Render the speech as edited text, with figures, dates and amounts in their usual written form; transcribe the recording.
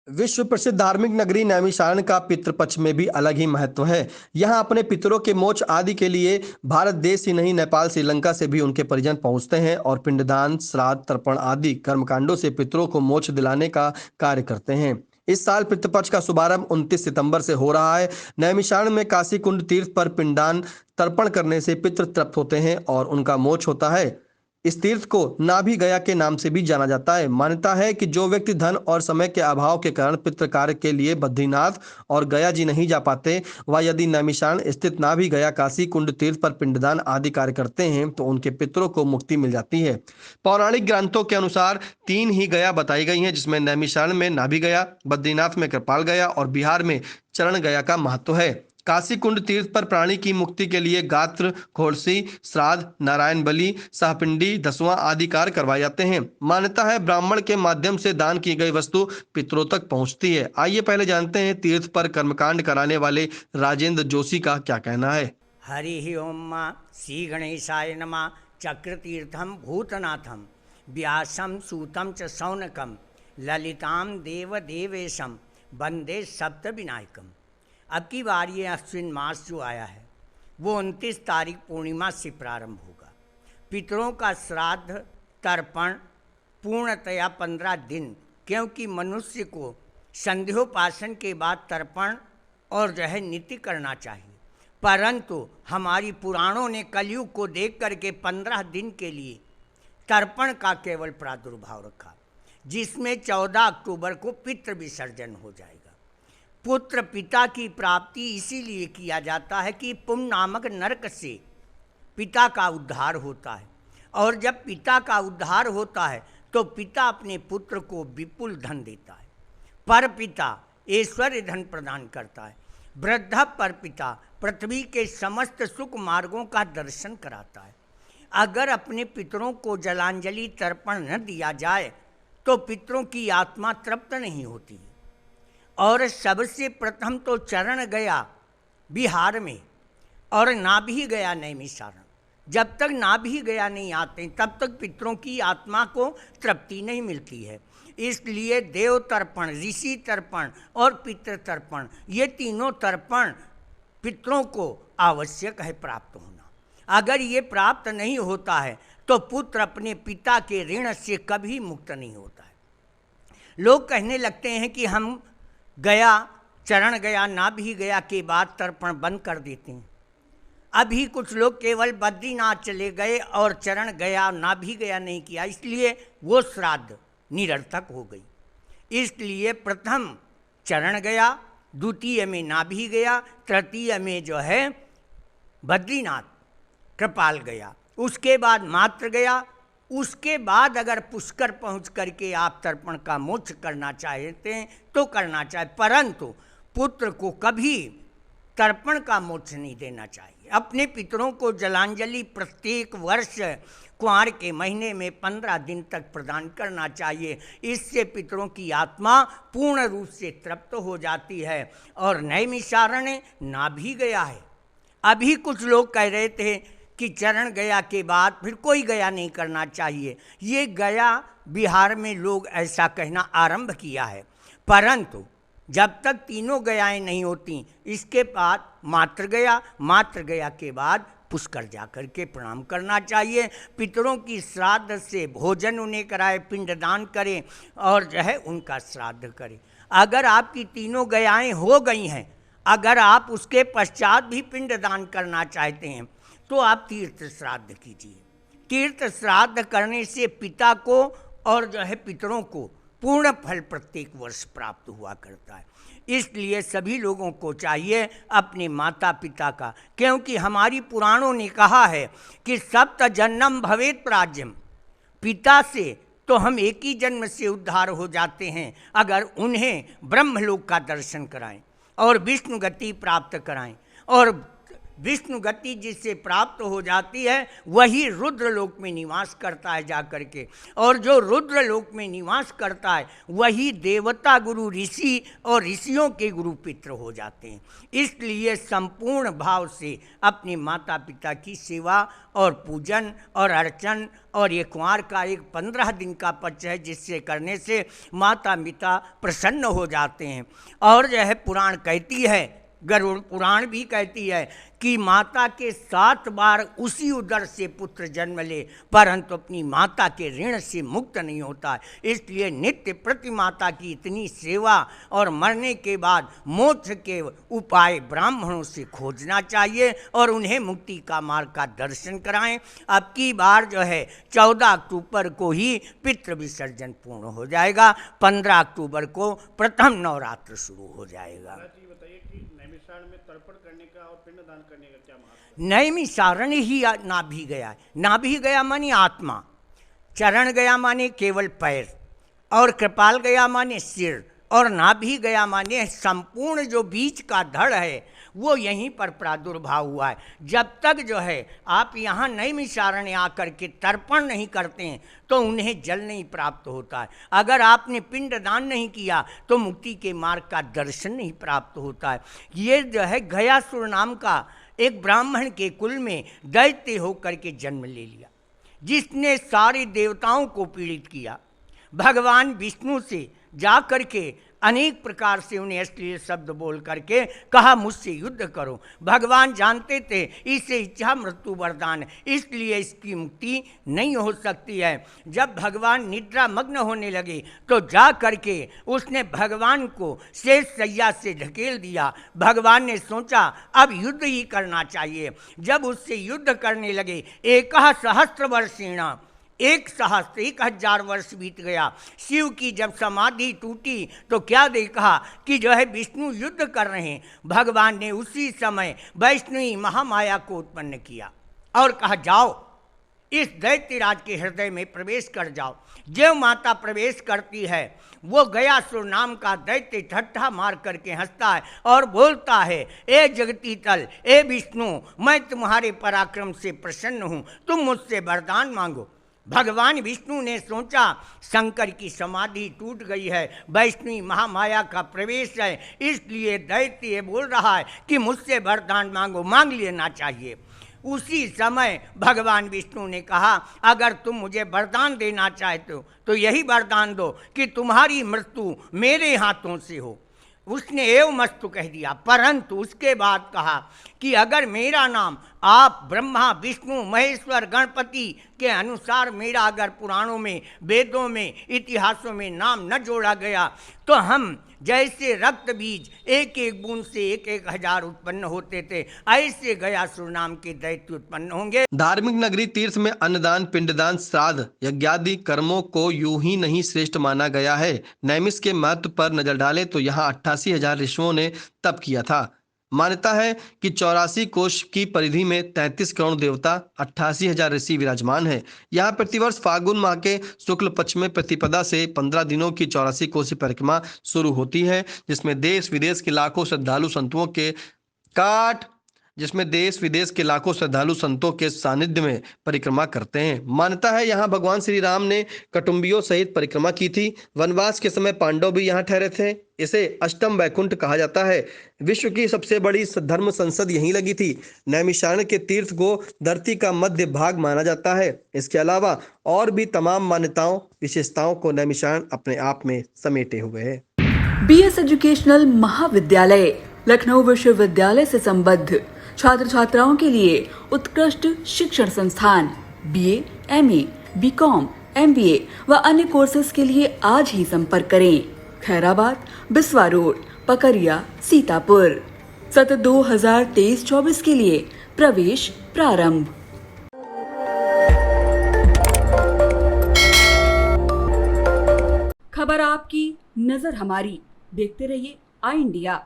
विश्व प्रसिद्ध धार्मिक नगरी नैमिषारण्य का पितृपक्ष में भी अलग ही महत्व है। यहाँ अपने पितरों के मोक्ष आदि के लिए भारत देश ही नहीं, नेपाल, श्रीलंका से भी उनके परिजन पहुँचते हैं और पिंडदान, श्राद्ध, तर्पण आदि कर्मकांडों से पितरों को मोक्ष दिलाने का कार्य करते हैं। इस साल पितृपक्ष का शुभारंभ 29 सितंबर से हो रहा है। नैमिषारण्य में काशी कुंड तीर्थ पर पिंडदान तर्पण करने से पितृ तृप्त होते हैं और उनका मोक्ष होता है। इस तीर्थ को नाभि गया के नाम से भी जाना जाता है। मान्यता है कि जो व्यक्ति धन और समय के अभाव के कारण पितृ कार्य के लिए बद्रीनाथ और गया जी नहीं जा पाते, वह यदि नैमिषारण्य स्थित नाभि गया काशी कुंड तीर्थ पर पिंडदान आदि कार्य करते हैं तो उनके पितरों को मुक्ति मिल जाती है। पौराणिक ग्रंथों के अनुसार 3 ही गया बताई गई हैं, जिसमें नैमिषारण्य में नाभि गया, बद्रीनाथ में कृपाल गया और बिहार में चरण गया का महत्व है। काशी कुंड तीर्थ पर प्राणी की मुक्ति के लिए गात्र, खोड़सी, श्राद्ध, नारायण बलि, सहपिंडी, दसवां आदि कार्य करवाए जाते हैं। मान्यता है ब्राह्मण के माध्यम से दान की गई वस्तु पितरों तक पहुंचती है। आइए पहले जानते हैं तीर्थ पर कर्मकांड कराने वाले राजेंद्र जोशी का क्या कहना है। हरि ओम श्री गणेशाय नमः। चक्रतीर्थम भूतनाथम व्यासम सूतम च शौनकम ललिताम देवदेवेशम वंदे सप्त विनायकम। अब की बार ये अश्विन मास जो आया है वो 29 तारीख पूर्णिमा से प्रारंभ होगा। पितरों का श्राद्ध तर्पण पूर्णतया 15 दिन, क्योंकि मनुष्य को संध्योपासन के बाद तर्पण और जो है नित्य करना चाहिए, परंतु हमारी पुराणों ने कलयुग को देख करके 15 दिन के लिए तर्पण का केवल प्रादुर्भाव रखा, जिसमें 14 अक्टूबर को पितृ विसर्जन हो जाएगा। पुत्र पिता की प्राप्ति इसीलिए किया जाता है कि पुण्य नामक नरक से पिता का उद्धार होता है, और जब पिता का उद्धार होता है तो पिता अपने पुत्र को विपुल धन देता है। पर पिता ऐश्वर्य धन प्रदान करता है। वृद्ध पर पिता पृथ्वी के समस्त सुख मार्गों का दर्शन कराता है। अगर अपने पितरों को जलांजलि तर्पण न दिया जाए तो पितरों की आत्मा तृप्त नहीं होती है। और सबसे प्रथम तो चरण गया बिहार में और नाभि गया नैमिषारण्य। जब तक नाभि गया नहीं आते तब तक पितरों की आत्मा को तृप्ति नहीं मिलती है। इसलिए देव तर्पण, ऋषि तर्पण और पितृ तर्पण, ये तीनों तर्पण पितरों को आवश्यक है प्राप्त होना। अगर ये प्राप्त नहीं होता है तो पुत्र अपने पिता के ऋण से कभी मुक्त नहीं होता है। लोग कहने लगते हैं कि हम गया, चरण गया, नाभि गया के बाद तर्पण बंद कर देते हैं। अभी कुछ लोग केवल बद्रीनाथ चले गए और चरण गया, नाभि गया नहीं किया, इसलिए वो श्राद्ध निरर्थक हो गई। इसलिए प्रथम चरण गया, द्वितीय में नाभि गया, तृतीय में जो है बद्रीनाथ कृपाल गया, उसके बाद मात्र गया। उसके बाद अगर पुष्कर पहुंच करके आप तर्पण का मोक्ष करना चाहते हैं तो करना चाहिए, परंतु पुत्र को कभी तर्पण का मोक्ष नहीं देना चाहिए। अपने पितरों को जलांजलि प्रत्येक वर्ष कुंवार के महीने में 15 दिन तक प्रदान करना चाहिए। इससे पितरों की आत्मा पूर्ण रूप से तृप्त हो जाती है। और नैमिषारण्य नाभि गया है। अभी कुछ लोग कह रहे थे कि चरण गया के बाद फिर कोई गया नहीं करना चाहिए। ये गया बिहार में लोग ऐसा कहना आरंभ किया है, परंतु जब तक तीनों गयाएं नहीं होती इसके बाद मात्र गया, मात्र गया के बाद पुष्कर जा कर के प्रणाम करना चाहिए। पितरों की श्राद्ध से भोजन उन्हें कराए, पिंडदान करें और जो है उनका श्राद्ध करें। अगर आपकी तीनों गयाएं हो गई हैं, अगर आप उसके पश्चात भी पिंडदान करना चाहते हैं तो आप तीर्थ श्राद्ध कीजिए। तीर्थ श्राद्ध करने से पिता को और जो है पितरों को पूर्ण फल प्रत्येक वर्ष प्राप्त हुआ करता है। इसलिए सभी लोगों को चाहिए अपने माता पिता का, क्योंकि हमारी पुराणों ने कहा है कि सप्त जन्म भवेत प्राज्यम। पिता से तो हम एक ही जन्म से उद्धार हो जाते हैं अगर उन्हें ब्रह्मलोक का दर्शन कराएं और विष्णु गति प्राप्त कराएं और विष्णु गति जिससे प्राप्त हो जाती है वही रुद्र लोक में निवास करता है जा कर के, और जो रुद्र लोक में निवास करता है वही देवता गुरु ऋषि और ऋषियों के गुरु पितर हो जाते हैं। इसलिए संपूर्ण भाव से अपने माता पिता की सेवा और पूजन और अर्चन, और ये कुंवार का एक 15 दिन का पच है जिससे करने से माता पिता प्रसन्न हो जाते हैं। और जो है पुराण कहती है, गरुड़ पुराण भी कहती है कि माता के 7 बार उसी उदर से पुत्र जन्म ले परंतु अपनी माता के ऋण से मुक्त नहीं होता है। इसलिए नित्य प्रति माता की इतनी सेवा और मरने के बाद मोक्ष के उपाय ब्राह्मणों से खोजना चाहिए और उन्हें मुक्ति का मार्ग का दर्शन कराएं। अब की बार जो है 14 अक्टूबर को ही पितृ विसर्जन पूर्ण हो जाएगा, 15 अक्टूबर को प्रथम नवरात्र शुरू हो जाएगा। नैमिषारण्य में तर्पण करने का और पिंडदान करने का क्या महत्व है? नैमिषारण्य ही नाभि गया है। नाभि गया माने आत्मा, चरण गया माने केवल पैर, और कृपाल गया माने सिर, और नाभि गया माने संपूर्ण जो बीच का धड़ है वो यहीं पर प्रादुर्भाव हुआ है। जब तक जो है आप यहाँ नैमिषारण्य आकर के तर्पण नहीं करते हैं तो उन्हें जल नहीं प्राप्त होता है। अगर आपने पिंड दान नहीं किया तो मुक्ति के मार्ग का दर्शन नहीं प्राप्त होता है। ये जो है गयासुर नाम का एक ब्राह्मण के कुल में दैत्य होकर के जन्म ले लिया, जिसने सारे देवताओं को पीड़ित किया। भगवान विष्णु से जा कर के अनेक प्रकार से उन्हें अश्लील शब्द बोल करके कहा मुझसे युद्ध करो। भगवान जानते थे इसे इच्छा मृत्यु वरदान, इसलिए इसकी मुक्ति नहीं हो सकती है। जब भगवान निद्रा मग्न होने लगे तो जा करके उसने भगवान को शेष शैया से ढकेल दिया। भगवान ने सोचा अब युद्ध ही करना चाहिए। जब उससे युद्ध करने लगे, एक सहस्त्र वर्षीण 1000 वर्ष बीत गया। शिव की जब समाधि टूटी तो क्या देखा कि जो है विष्णु युद्ध कर रहे हैं। भगवान ने उसी समय वैष्णवी महामाया को उत्पन्न किया और कहा जाओ इस दैत्यराज के हृदय में प्रवेश कर जाओ। जो माता प्रवेश करती है वो गयासुर नाम का दैत्य ठट्ठा मार करके हंसता है और बोलता है, ए जगती तल, ए विष्णु, मैं तुम्हारे पराक्रम से प्रसन्न हूँ, तुम मुझसे वरदान मांगो। भगवान विष्णु ने सोचा शंकर की समाधि टूट गई है, वैष्णवी महामाया का प्रवेश है, इसलिए दैत्य बोल रहा है कि मुझसे वरदान मांगो, मांग लेना चाहिए। उसी समय भगवान विष्णु ने कहा अगर तुम मुझे वरदान देना चाहते हो तो यही वरदान दो कि तुम्हारी मृत्यु मेरे हाथों से हो। उसने एव मस्तु कह दिया, परंतु उसके बाद कहा कि अगर मेरा नाम आप ब्रह्मा विष्णु महेश्वर गणपति के अनुसार मेरा अगर पुराणों में वेदों में इतिहासों में नाम न जोड़ा गया तो हम जैसे रक्त बीज एक एक बूंद से 1000 उत्पन्न होते थे, ऐसे गयासुर नाम के दैत्य उत्पन्न होंगे। धार्मिक नगरी तीर्थ में अन्नदान, पिंडदान, श्राद्ध, यज्ञादि कर्मों को यूं ही नहीं श्रेष्ठ माना गया है। नैमिष के महत्व पर नजर डालें तो यहाँ 88,000 ऋषियों ने तप किया था। मान्यता है कि 84 कोश की परिधि में 33 करोड़ देवता, 88,000 ऋषि विराजमान है। यहाँ प्रतिवर्ष फागुन माह के शुक्ल पक्ष में प्रतिपदा से 15 दिनों की 84 कोसी परिक्रमा शुरू होती है, जिसमें देश विदेश के लाखों संतों के सानिध्य में परिक्रमा करते हैं। मान्यता है यहाँ भगवान श्री राम ने कुटुंबियों सहित परिक्रमा की थी। वनवास के समय पांडव भी यहाँ ठहरे थे। इसे अष्टम वैकुंठ कहा जाता है। विश्व की सबसे बड़ी धर्म संसद यहीं लगी थी। नैमिषारण्य के तीर्थ को धरती का मध्य भाग माना जाता है। इसके अलावा और भी तमाम मान्यताओं विशेषताओं को नैमिषारण्य अपने आप में समेटे हुए है। BS एजुकेशनल महाविद्यालय लखनऊ विश्वविद्यालय से संबद्ध छात्र छात्राओं के लिए उत्कृष्ट शिक्षण संस्थान BA, MA, BCom, MBA व अन्य कोर्सेज के लिए आज ही संपर्क करें। खैराबाद, बिस्वा रोड, पकरिया, सीतापुर। सत्र 2023-24 के लिए प्रवेश प्रारंभ। खबर आपकी, नजर हमारी। देखते रहिए आई इंडिया।